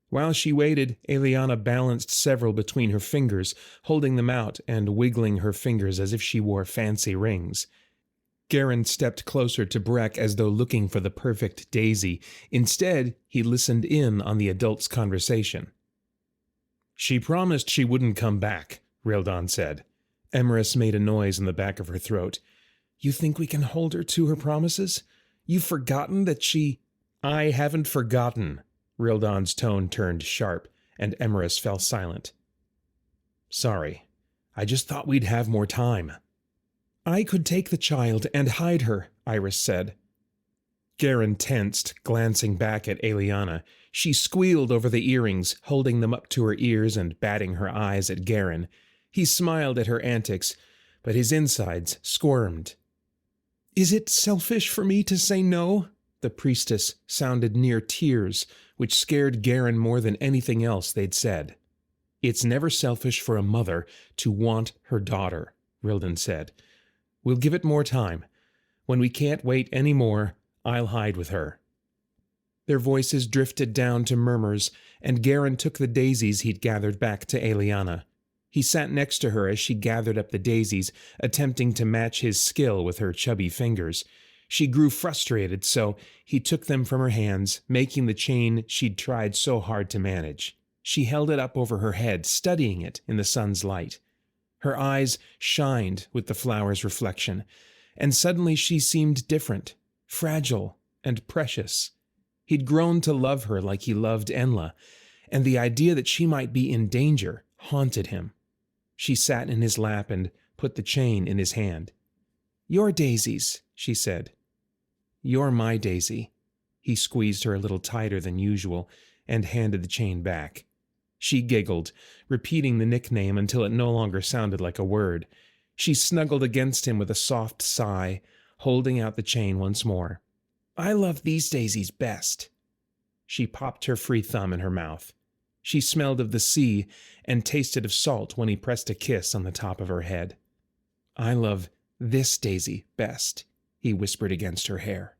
While she waited, Eliana balanced several between her fingers, holding them out and wiggling her fingers as if she wore fancy rings. Garen stepped closer to Breck as though looking for the perfect daisy. Instead, he listened in on the adults' conversation. "She promised she wouldn't come back," Rildon said. Emerus made a noise in the back of her throat. "You think we can hold her to her promises? You've forgotten that she—" "I haven't forgotten." Rildon's tone turned sharp, and Emerus fell silent. "Sorry. I just thought we'd have more time." "I could take the child and hide her," Iris said. Garen tensed, glancing back at Eliana. She squealed over the earrings, holding them up to her ears and batting her eyes at Garen. He smiled at her antics, but his insides squirmed. "Is it selfish for me to say no?" The priestess sounded near tears, which scared Garen more than anything else they'd said. "It's never selfish for a mother to want her daughter," Rildon said. "We'll give it more time. When we can't wait any more, I'll hide with her." Their voices drifted down to murmurs, and Garen took the daisies he'd gathered back to Eliana. He sat next to her as she gathered up the daisies, attempting to match his skill with her chubby fingers. She grew frustrated, so he took them from her hands, making the chain she'd tried so hard to manage. She held it up over her head, studying it in the sun's light. Her eyes shined with the flower's reflection, and suddenly she seemed different, fragile, and precious. He'd grown to love her like he loved Enla, and the idea that she might be in danger haunted him. She sat in his lap and put the chain in his hand. "Your daisies," she said. "You're my daisy." He squeezed her a little tighter than usual and handed the chain back. She giggled, repeating the nickname until it no longer sounded like a word. She snuggled against him with a soft sigh, holding out the chain once more. "I love these daisies best." She popped her free thumb in her mouth. She smelled of the sea and tasted of salt when he pressed a kiss on the top of her head. "I love this daisy best," he whispered against her hair.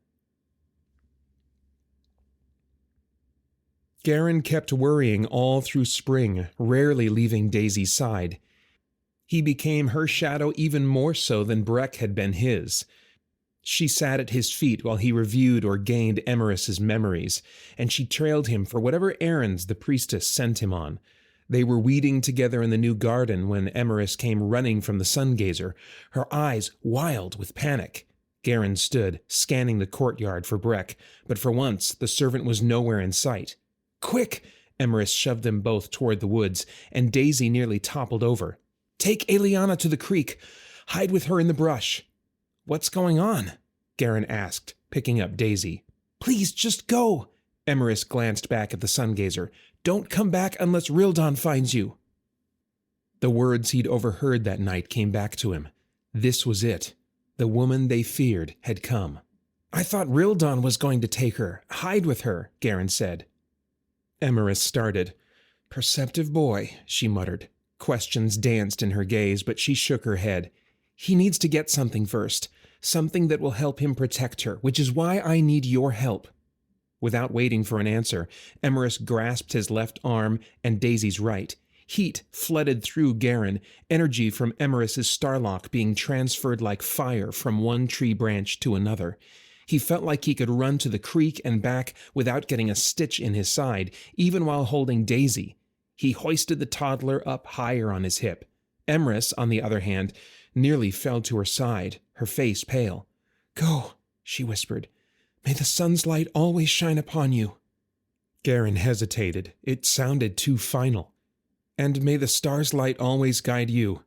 Garen kept worrying all through spring, rarely leaving Daisy's side. He became her shadow even more so than Breck had been his. She sat at his feet while he reviewed or gained Emerus's memories, and she trailed him for whatever errands the priestess sent him on. They were weeding together in the new garden when Emerus came running from the sun-gazer, her eyes wild with panic. Garen stood, scanning the courtyard for Breck, but for once the servant was nowhere in sight. "Quick!" Emerus shoved them both toward the woods, and Daisy nearly toppled over. "Take Eliana to the creek. Hide with her in the brush." "What's going on?" Garen asked, picking up Daisy. "Please, just go!" Emerus glanced back at the sun-gazer. "Don't come back unless Rildon finds you." The words he'd overheard that night came back to him. This was it. The woman they feared had come. "I thought Rildon was going to take her, hide with her," Garen said. Emerus started. "Perceptive boy," she muttered. Questions danced in her gaze, but she shook her head. "He needs to get something first. Something that will help him protect her, which is why I need your help." Without waiting for an answer, Emerus grasped his left arm and Daisy's right. Heat flooded through Garen, energy from Emerus's starlock being transferred like fire from one tree branch to another. He felt like he could run to the creek and back without getting a stitch in his side, even while holding Daisy. He hoisted the toddler up higher on his hip. Emerus, on the other hand, nearly fell to her side, her face pale. "Go," she whispered. "May the sun's light always shine upon you." Garen hesitated. It sounded too final. "And may the star's light always guide you."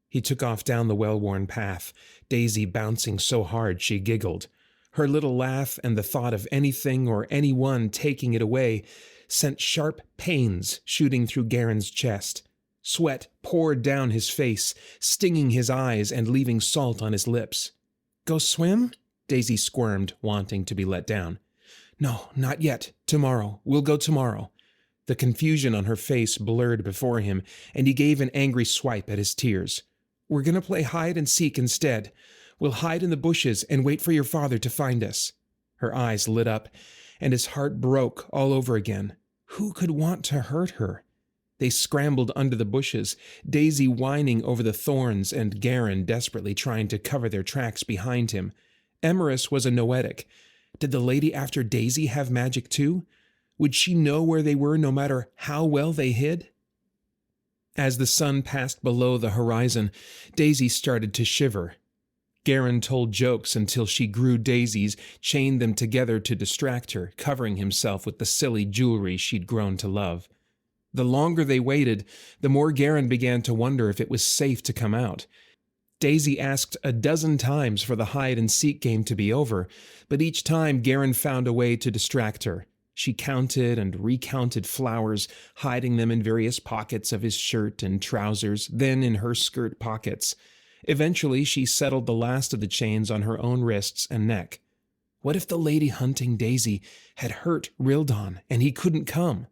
He took off down the well-worn path, Daisy bouncing so hard she giggled. Her little laugh and the thought of anything or anyone taking it away sent sharp pains shooting through Garen's chest. Sweat poured down his face, stinging his eyes and leaving salt on his lips. "Go swim?" Daisy squirmed, wanting to be let down. "No, not yet. Tomorrow. We'll go tomorrow." The confusion on her face blurred before him, and he gave an angry swipe at his tears. "We're going to play hide and seek instead. We'll hide in the bushes and wait for your father to find us." Her eyes lit up, and his heart broke all over again. Who could want to hurt her? They scrambled under the bushes, Daisy whining over the thorns and Garen desperately trying to cover their tracks behind him. Emerus was a noetic. Did the lady after Daisy have magic too? Would she know where they were no matter how well they hid? As the sun passed below the horizon, Daisy started to shiver. Garen told jokes until she grew daisies, chained them together to distract her, covering himself with the silly jewelry she'd grown to love. The longer they waited, the more Garen began to wonder if it was safe to come out. Daisy asked a dozen times for the hide-and-seek game to be over, but each time Garen found a way to distract her. She counted and recounted flowers, hiding them in various pockets of his shirt and trousers, then in her skirt pockets. Eventually, she settled the last of the chains on her own wrists and neck. What if the lady hunting Daisy had hurt Rildon and he couldn't come?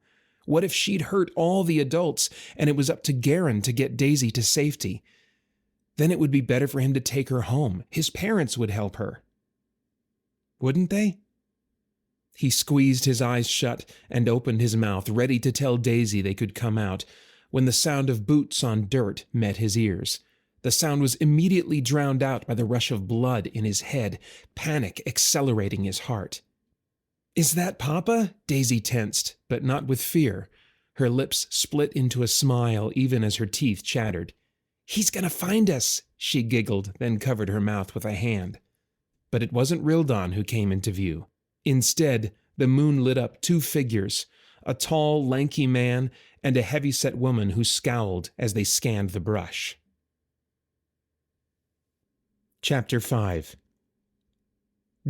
What if she'd hurt all the adults and it was up to Garen to get Daisy to safety? Then it would be better for him to take her home. His parents would help her. Wouldn't they? He squeezed his eyes shut and opened his mouth, ready to tell Daisy they could come out, when the sound of boots on dirt met his ears. The sound was immediately drowned out by the rush of blood in his head, panic accelerating his heart. "Is that Papa?" Daisy tensed, but not with fear. Her lips split into a smile even as her teeth chattered. "He's gonna find us," she giggled, then covered her mouth with a hand. But it wasn't Rildon who came into view. Instead, the moon lit up two figures, a tall, lanky man and a heavy-set woman who scowled as they scanned the brush. Chapter 5.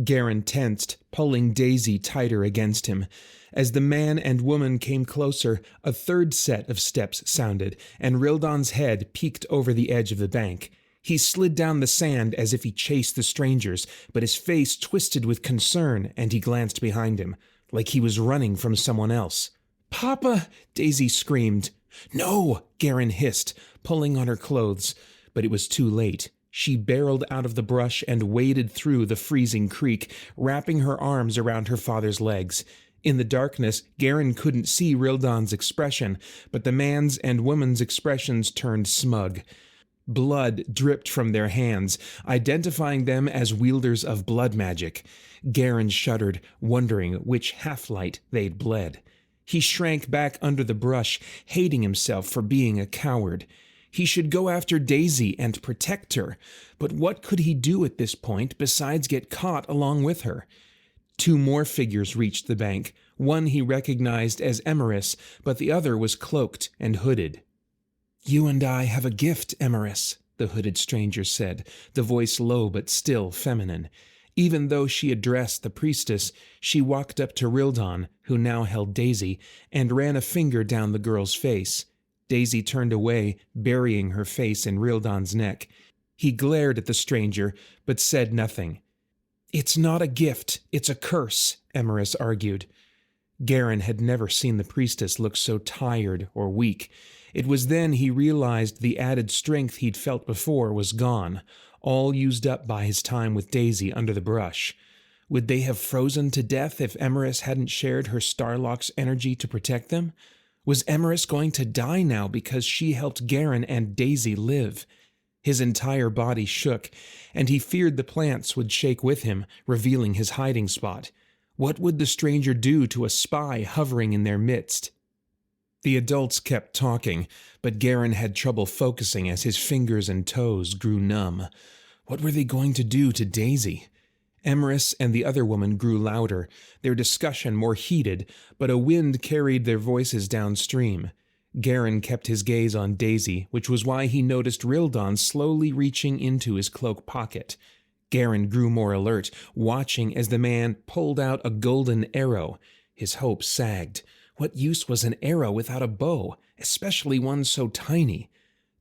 Garen tensed, pulling Daisy tighter against him. As the man and woman came closer, a third set of steps sounded, and Rildon's head peeked over the edge of the bank. He slid down the sand as if he chased the strangers, but his face twisted with concern, and he glanced behind him, like he was running from someone else. "Papa!" Daisy screamed. "No!" Garen hissed, pulling on her clothes, but it was too late. She barreled out of the brush and waded through the freezing creek, wrapping her arms around her father's legs. In the darkness, Garen couldn't see Rildon's expression, but the man's and woman's expressions turned smug. Blood dripped from their hands, identifying them as wielders of blood magic. Garen shuddered, wondering which half-light they'd bled. He shrank back under the brush, hating himself for being a coward. He should go after Daisy and protect her, but what could he do at this point besides get caught along with her? Two more figures reached the bank. One he recognized as Emerus, but the other was cloaked and hooded. "You and I have a gift, Emerus," the hooded stranger said, the voice low but still feminine. Even though she addressed the priestess, she walked up to Rildon, who now held Daisy, and ran a finger down the girl's face. Daisy turned away, burying her face in Rildon's neck. He glared at the stranger, but said nothing. "It's not a gift, it's a curse," Emerus argued. Garen had never seen the priestess look so tired or weak. It was then he realized the added strength he'd felt before was gone, all used up by his time with Daisy under the brush. Would they have frozen to death if Emerus hadn't shared her Starlock's energy to protect them? Was Emerus going to die now because she helped Garen and Daisy live? His entire body shook, and he feared the plants would shake with him, revealing his hiding spot. What would the stranger do to a spy hovering in their midst? The adults kept talking, but Garen had trouble focusing as his fingers and toes grew numb. What were they going to do to Daisy? Emerus and the other woman grew louder, their discussion more heated, but a wind carried their voices downstream. Karyne kept his gaze on Daisy, which was why he noticed Rildon slowly reaching into his cloak pocket. Karyne grew more alert, watching as the man pulled out a golden arrow. His hope sagged. What use was an arrow without a bow, especially one so tiny?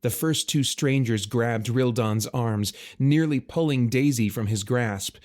The first two strangers grabbed Rildon's arms, nearly pulling Daisy from his grasp.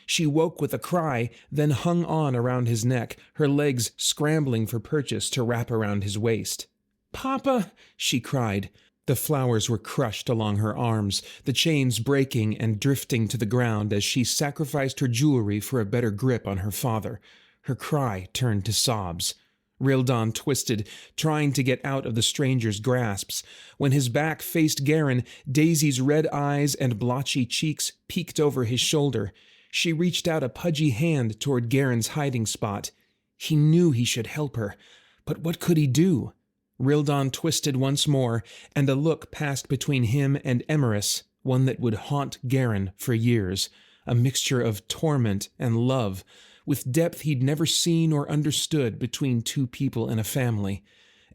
She woke with a cry, then hung on around his neck, her legs scrambling for purchase to wrap around his waist. "Papa!" she cried. The flowers were crushed along her arms, the chains breaking and drifting to the ground as she sacrificed her jewelry for a better grip on her father. Her cry turned to sobs. Rildon twisted, trying to get out of the stranger's grasps. When his back faced Karyne, Daisy's red eyes and blotchy cheeks peeked over his shoulder. She reached out a pudgy hand toward Karyne's hiding spot. He knew he should help her, but what could he do? Rildon twisted once more, and a look passed between him and Emerus, one that would haunt Karyne for years, a mixture of torment and love, with depth he'd never seen or understood between two people in a family.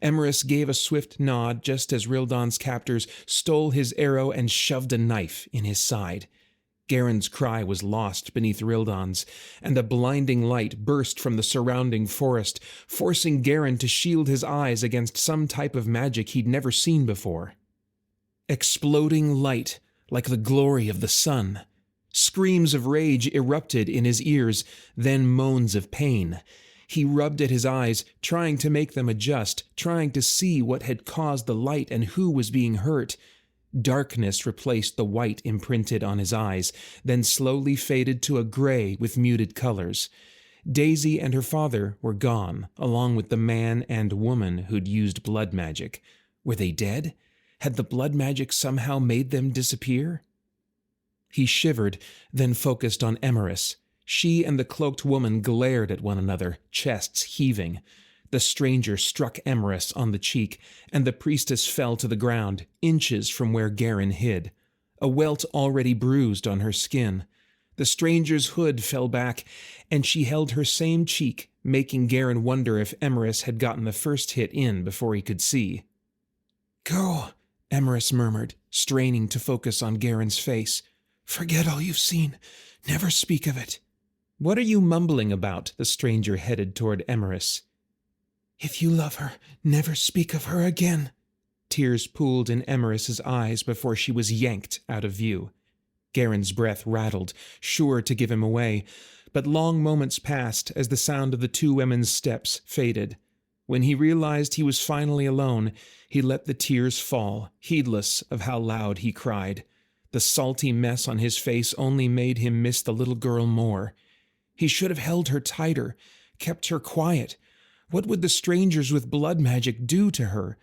Emerus gave a swift nod just as Rildon's captors stole his arrow and shoved a knife in his side. Karyne's cry was lost beneath Rildon's, and a blinding light burst from the surrounding forest, forcing Karyne to shield his eyes against some type of magic he'd never seen before. Exploding light, like the glory of the sun. Screams of rage erupted in his ears, then moans of pain. He rubbed at his eyes, trying to make them adjust, trying to see what had caused the light and who was being hurt. Darkness replaced the white imprinted on his eyes, then slowly faded to a gray with muted colors. Daisy and her father were gone, along with the man and woman who'd used blood magic. Were they dead? Had the blood magic somehow made them disappear? He shivered, then focused on Emerus. She and the cloaked woman glared at one another, chests heaving. The stranger struck Emerus on the cheek, and the priestess fell to the ground, inches from where Karyne hid. A welt already bruised on her skin. The stranger's hood fell back, and she held her same cheek, making Karyne wonder if Emerus had gotten the first hit in before he could see. "Go," Emerus murmured, straining to focus on Karyne's face. "Forget all you've seen. Never speak of it." "What are you mumbling about?" The stranger headed toward Emerus. "If you love her, never speak of her again." Tears pooled in Emerus's eyes before she was yanked out of view. Karyne's breath rattled, sure to give him away, but long moments passed as the sound of the two women's steps faded. When he realized he was finally alone, he let the tears fall, heedless of how loud he cried. The salty mess on his face only made him miss the little girl more. He should have held her tighter, kept her quiet. What would the strangers with blood magic do to her?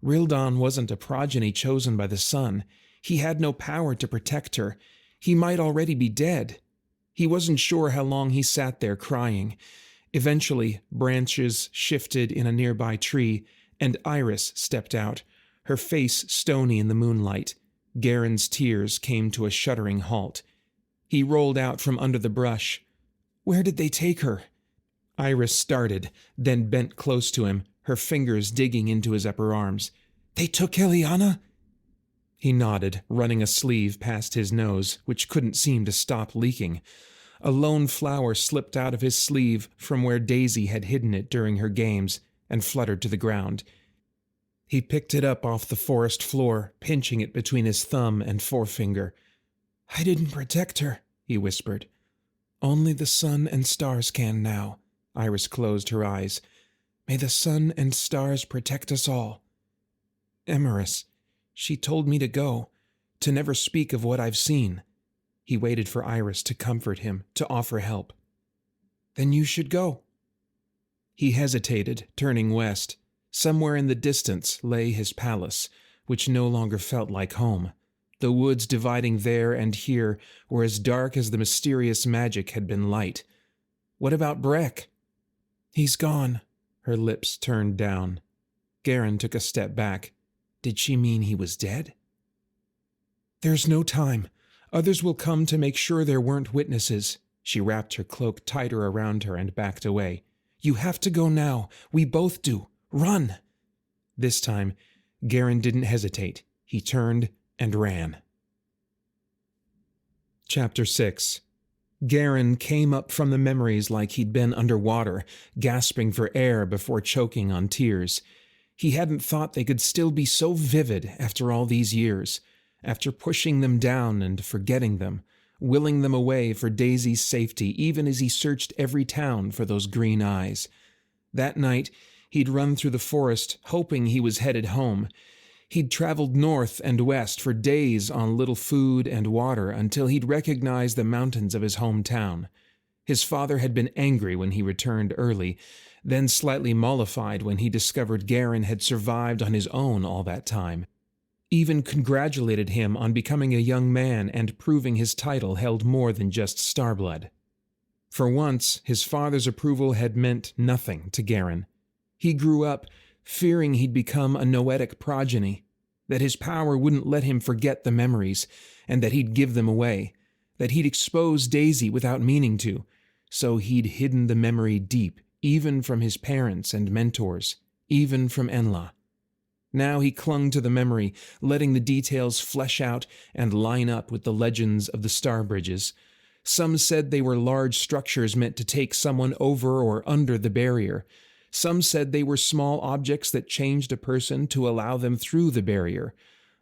Rildon wasn't a progeny chosen by the sun. He had no power to protect her. He might already be dead. He wasn't sure how long he sat there crying. Eventually, branches shifted in a nearby tree, and Iris stepped out, her face stony in the moonlight. Karyne's tears came to a shuddering halt. He rolled out from under the brush. "Where did they take her?" Iris started, then bent close to him, her fingers digging into his upper arms. "They took Eliana?" He nodded, running a sleeve past his nose, which couldn't seem to stop leaking. A lone flower slipped out of his sleeve from where Daisy had hidden it during her games, and fluttered to the ground. He picked it up off the forest floor, pinching it between his thumb and forefinger. "I didn't protect her," he whispered. "Only the sun and stars can now." Iris closed her eyes. "May the sun and stars protect us all." "Emerus, she told me to go, to never speak of what I've seen." He waited for Iris to comfort him, to offer help. "Then you should go." He hesitated, turning west. Somewhere in the distance lay his palace, which no longer felt like home. The woods dividing there and here were as dark as the mysterious magic had been light. What about Breck? "He's gone." Her lips turned down. Karyne took a step back. Did she mean he was dead? "There's no time. Others will come to make sure there weren't witnesses." She wrapped her cloak tighter around her and backed away. "You have to go now. We both do. Run!" This time, Karyne didn't hesitate. He turned and ran. Chapter 6. Karyne came up from the memories like he'd been underwater, gasping for air before choking on tears. He hadn't thought they could still be so vivid after all these years, after pushing them down and forgetting them, willing them away for Daisy's safety even as he searched every town for those green eyes. That night, he'd run through the forest, hoping he was headed home. He'd traveled north and west for days on little food and water until he'd recognized the mountains of his hometown. His father had been angry when he returned early, then slightly mollified when he discovered Karyne had survived on his own all that time. Even congratulated him on becoming a young man and proving his title held more than just Starblood. For once, his father's approval had meant nothing to Karyne. He grew up fearing he'd become a noetic progeny, that his power wouldn't let him forget the memories, and that he'd give them away, that he'd expose Daisy without meaning to, so he'd hidden the memory deep, even from his parents and mentors, even from Enla. Now he clung to the memory, letting the details flesh out and line up with the legends of the star bridges. Some said they were large structures meant to take someone over or under the barrier. Some said they were small objects that changed a person to allow them through the barrier.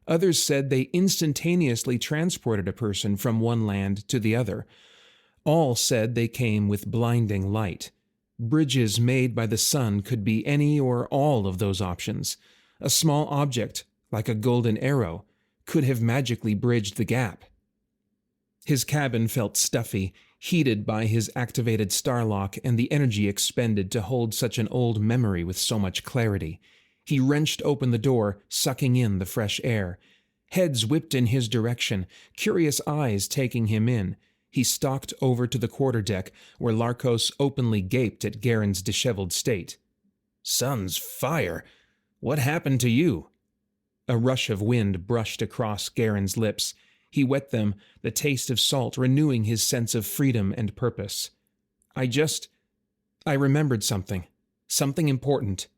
Others said they instantaneously transported a person from one land to the other. All said they came with blinding light. Bridges made by the sun could be any or all of those options. A small object, like a golden arrow, could have magically bridged the gap. His cabin felt stuffy, heated by his activated starlock and the energy expended to hold such an old memory with so much clarity. He wrenched open the door, sucking in the fresh air. Heads whipped in his direction, curious eyes taking him in. He stalked over to the quarterdeck, where Larkos openly gaped at Karyne's disheveled state. "Sun's fire! What happened to you?" A rush of wind brushed across Karyne's lips. He wet them, the taste of salt renewing his sense of freedom and purpose. I remembered something. Something important.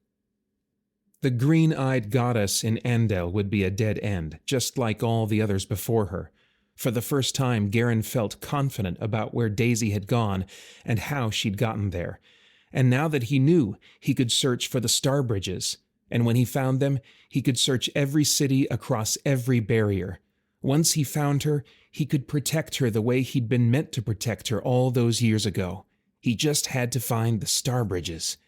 The green-eyed goddess in Andel would be a dead end, just like all the others before her. For the first time, Karyne felt confident about where Daisy had gone and how she'd gotten there. And now that he knew, he could search for the star bridges. And when he found them, he could search every city across every barrier. Once he found her, he could protect her the way he'd been meant to protect her all those years ago. He just had to find the star bridges.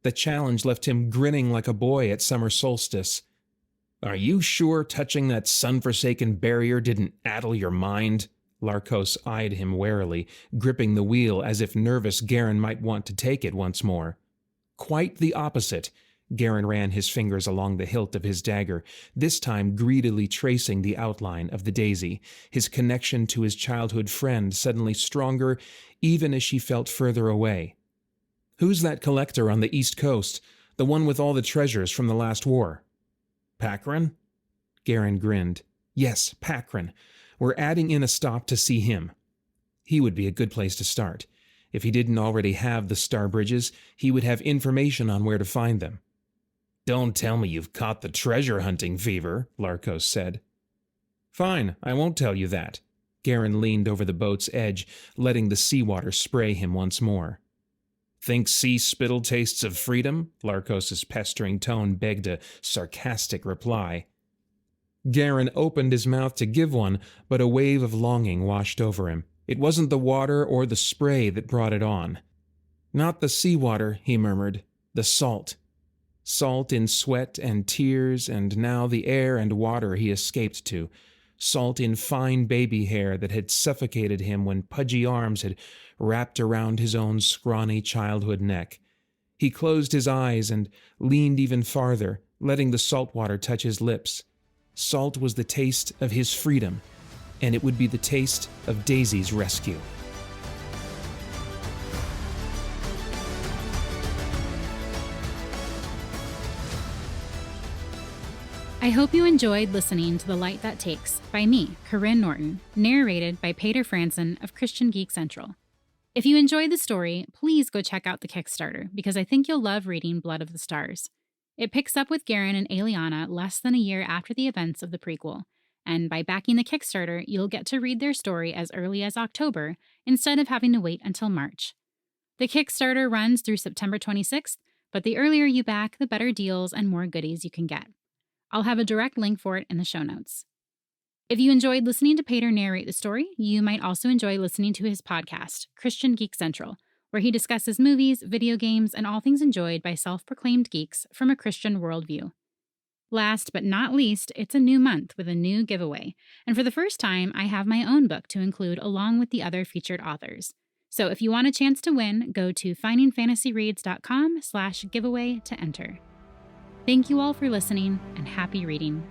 The challenge left him grinning like a boy at summer solstice. "Are you sure touching that sun-forsaken barrier didn't addle your mind?" Larkos eyed him warily, gripping the wheel as if nervous Karyne might want to take it once more. Quite the opposite. Karyne ran his fingers along the hilt of his dagger, this time greedily tracing the outline of the daisy, his connection to his childhood friend suddenly stronger even as she felt further away. "Who's that collector on the East Coast, the one with all the treasures from the last war?" "Paeter?" Karyne grinned. "Yes, Paeter. We're adding in a stop to see him." He would be a good place to start. If he didn't already have the star bridges, he would have information on where to find them. "Don't tell me you've caught the treasure hunting fever," Larkos said. "Fine, I won't tell you that." Karyne leaned over the boat's edge, letting the seawater spray him once more. "Think sea spittle tastes of freedom?" Larkos's pestering tone begged a sarcastic reply. Karyne opened his mouth to give one, but a wave of longing washed over him. It wasn't the water or the spray that brought it on. "Not the seawater," he murmured. "The salt. Salt in sweat and tears, and now the air and water he escaped to. Salt in fine baby hair that had suffocated him when pudgy arms had wrapped around his own scrawny childhood neck. He closed his eyes and leaned even farther, letting the salt water touch his lips. Salt was the taste of his freedom, and it would be the taste of Daisy's rescue. I hope you enjoyed listening to The Light That Takes by me, Karyne Norton, narrated by Paeter Frandsen of Christian Geek Central. If you enjoyed the story, please go check out the Kickstarter because I think you'll love reading Blood of the Stars. It picks up with Garen and Aeliana less than a year after the events of the prequel, and by backing the Kickstarter, you'll get to read their story as early as October instead of having to wait until March. The Kickstarter runs through September 26th, but the earlier you back, the better deals and more goodies you can get. I'll have a direct link for it in the show notes. If you enjoyed listening to Paeter narrate the story, you might also enjoy listening to his podcast, Christian Geek Central, where he discusses movies, video games, and all things enjoyed by self-proclaimed geeks from a Christian worldview. Last but not least, it's a new month with a new giveaway, and for the first time, I have my own book to include along with the other featured authors. So if you want a chance to win, go to findingfantasyreads.com/giveaway to enter. Thank you all for listening, and happy reading.